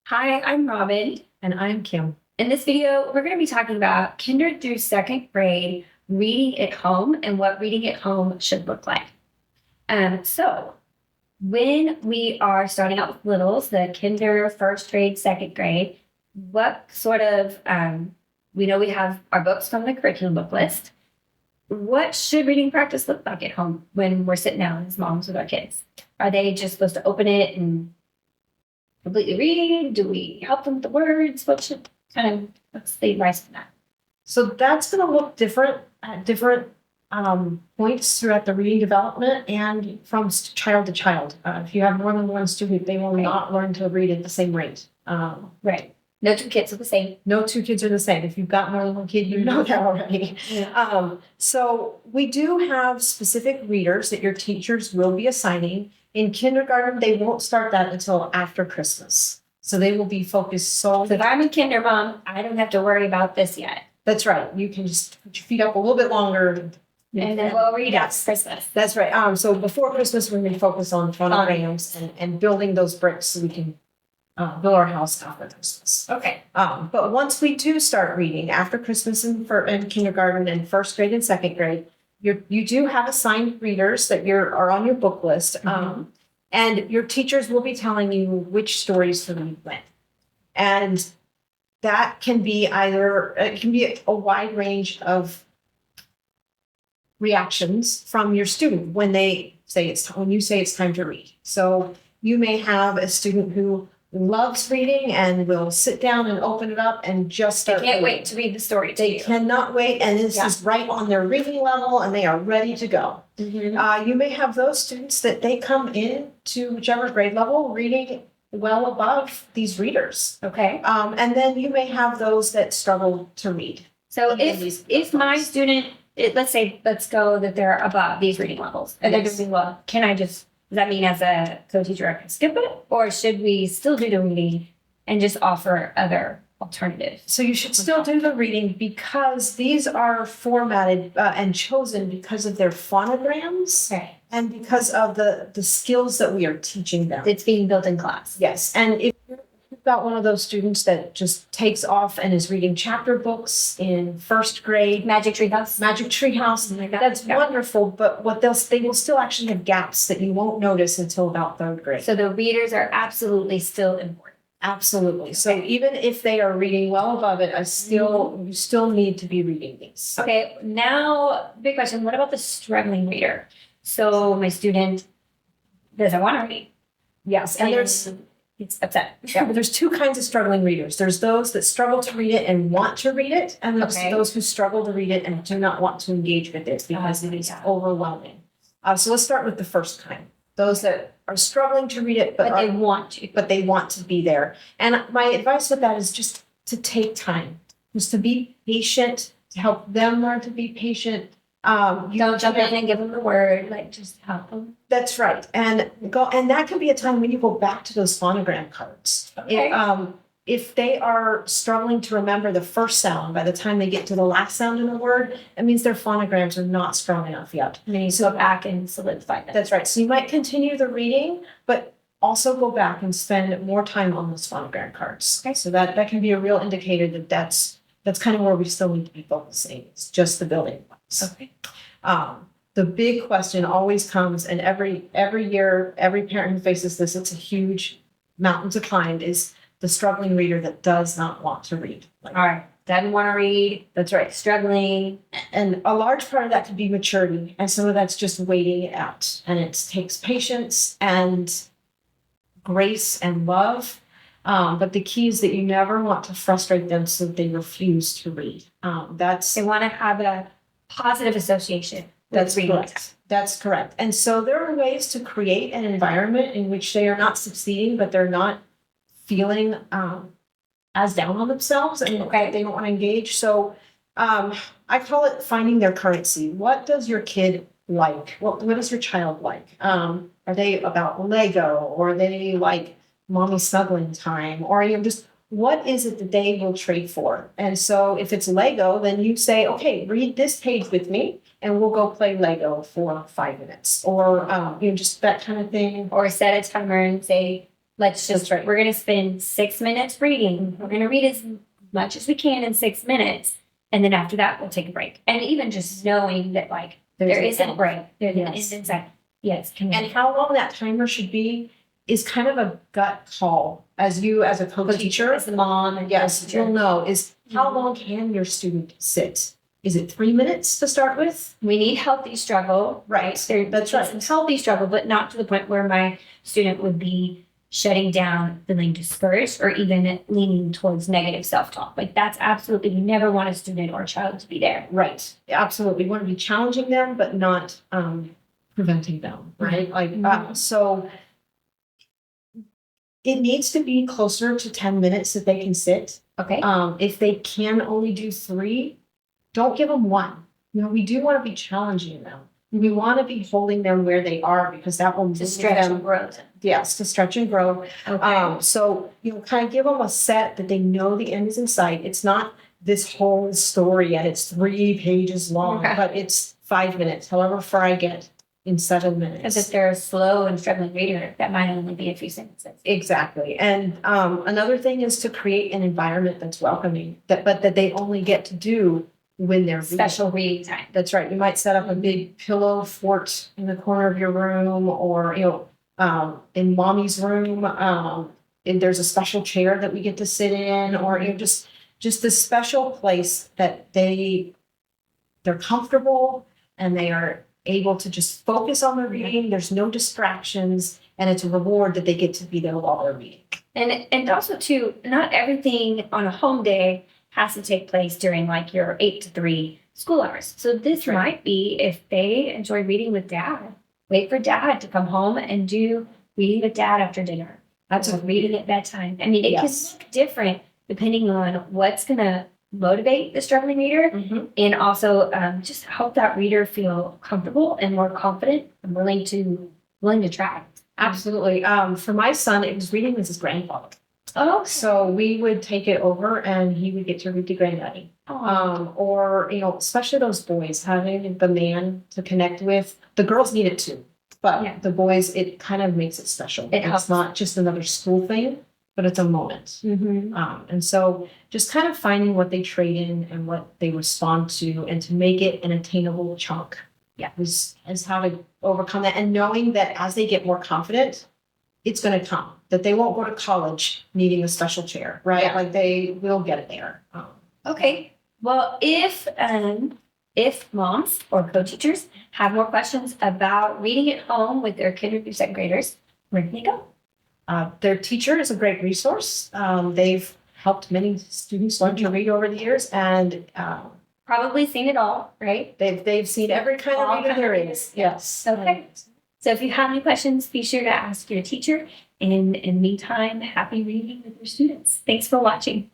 Hi, I'm Robin. And I'm Kim. In this video, we're going to be talking about kinder through second grade reading at home and what reading at home should look like. So, when we are starting out with littles, the kinder, first grade, second grade, what sort of, we know we have our books from the curriculum book list. What should reading practice look like at home when we're sitting down as moms with our kids? Are they just supposed to open it and completely reading? Do we help them with the words? What's the advice for that? So that's going to look different at different points throughout the reading development and from child to child. If you have more than one student, they will not learn to read at the same rate. Right. No two kids are the same. No two kids are the same. If you've got more than one kid, you know that already. Yeah. So we do have specific readers that your teachers will be assigning. In kindergarten, they won't start that until after Christmas. So they will be focused solely. So if I'm a kinder mom, I don't have to worry about this yet. That's right. You can just put your feet up a little bit longer. And then we'll read after Christmas. That's right. So before Christmas, we're going to focus on phonograms and building those bricks so we can build our house after Christmas. Okay. But once we do start reading after Christmas and kindergarten and first grade and second grade, you do have assigned readers that are on your book list. And your teachers will be telling you which stories to read when. And that can be it can be a wide range of reactions from your student when you say it's time to read. So you may have a student who loves reading and will sit down and open it up and just start. They can't wait to read the story. They cannot wait, and this is right on their reading level, and they are ready to go. You may have those students that they come in to whichever grade level reading well above these readers. Okay. And then you may have those that struggle to read. So if my student, let's go that they're above these reading levels and they're doing well, does that mean as a co-teacher I can skip it? Or should we still do the reading and just offer other alternatives? So you should still do the reading because these are formatted and chosen because of their phonograms and because of the skills that we are teaching them. It's being built in class. Yes. And if you've got one of those students that just takes off and is reading chapter books in first grade. Magic Tree House. That's wonderful. But they will still actually have gaps that you won't notice until about third grade. So the readers are absolutely still important. Absolutely. So even if they are reading well above it, you still need to be reading these. Okay. Now, big question. What about the struggling reader? So my student doesn't want to read. Yes. And it's upset. Yeah, but there's two kinds of struggling readers. There's those that struggle to read it and want to read it, and there's those who struggle to read it and do not want to engage with it because it is overwhelming. So let's start with the first kind. Those that are struggling to read it, but they want to. But they want to be there. And my advice with that is just to take time, just to be patient, to help them learn to be patient. Don't jump in and give them the word, just help them. That's right. And that can be a time when you go back to those phonogram cards. Okay. If they are struggling to remember the first sound by the time they get to the last sound in a word, it means their phonograms are not strong enough yet. And you go back and solidify that. That's right. So you might continue the reading, but also go back and spend more time on those phonogram cards. Okay. So that can be a real indicator that that's kind of where we still need to be focusing. It's just the building blocks. Okay. The big question always comes, and every year, every parent who faces this, it's a huge mountain to climb, is the struggling reader that does not want to read. All right. Doesn't want to read. That's right. Struggling. And a large part of that could be maturity. And some of that's just waiting it out. And it takes patience and grace and love. But the key is that you never want to frustrate them so that they refuse to read. They want to have a positive association. That's correct. That's correct. And so there are ways to create an environment in which they are not succeeding, but they're not feeling as down on themselves and they don't want to engage. So I call it finding their currency. What does your kid like? What does your child like? Are they about Lego, or are they like mommy snuggling time, or just what is it that they will trade for? And so if it's Lego, then you say, okay, read this page with me and we'll go play Lego for 5 minutes, or just that kind of thing. Or set a timer and say, Let's just, That's right. we're going to spend 6 minutes reading. We're going to read as much as we can in 6 minutes. And then after that, we'll take a break. And even just knowing that, like, there an isn't a end. break. There's an Yes. end inside. Yes. Can And how long that timer should be is kind of a gut call as you, as a co-teacher. as the mom and Yes, you'll know is how long can your student sit? Is it 3 minutes to start with? we need healthy struggle. Right. That's right. It's healthy struggle, but not to the point where my student would be shutting down, feeling discouraged, or even leaning towards negative self-talk. Like that's absolutely, we never want a student or child to be there. Right. Absolutely. We want to be challenging them, but not preventing them. Right. Like, so it needs to be closer to 10 minutes that they can sit. Okay. If they can only do 3, don't give them 1. You know, we do want to be challenging them. We want to be holding them where they are because that will To move stretch them. and grow. Yes, to stretch and grow. Okay. So, you know, kind of give them a set that they know the end is in sight. It's not this whole story and it's 3 pages long, Okay. but it's 5 minutes, however far I get in 7 minutes. Because if they're a slow and struggling reader, that might only be a few sentences. Exactly. And another thing is to create an environment that's welcoming, but that they only get to do when they're reading. Special reading time. That's right. You might set up a big pillow fort in the corner of your room, or, you know, in mommy's room, and there's a special chair that we get to sit in, or, you know, just this special place that they're comfortable and they are able to just focus on their reading. There's no distractions, and it's a reward that they get to be there while they're reading. And also too, not everything on a home day has to take place during like your 8 to 3 school hours. So this Right. might be if they enjoy reading with dad, wait for dad to come home and do reading with dad after dinner. That's reading at bedtime. I mean, it Yes. can look different depending on what's going to motivate the struggling reader and also just help that reader feel comfortable and more confident and willing to try. Absolutely. For my son, it was reading with his grandfather. Oh, So we would take it over and he would get to read to granddaddy. Or, you know, especially those boys, having the man to connect with. The girls need it too, but Yeah. the boys, it kind of makes it special. It helps. It's not just another school thing, but it's a moment. And so just kind of finding what they trade in and what they respond to, and to make it an attainable chunk. Yeah. Is how to overcome that, and knowing that as they get more confident, it's going to come, that they won't go to college needing a special chair, right? Yeah. Like they will get it there. Okay. Well, if moms or co-teachers have more questions about reading at home with their kinder through 2nd graders, where can they go? Their teacher is a great resource. They've helped many students learn to read over the years, and Probably seen it all, right? they've seen every kind All of reader kind of there readers. is. Yes. Okay. So if you have any questions, be sure to ask your teacher. And in the meantime, happy reading with your students. Thanks for watching.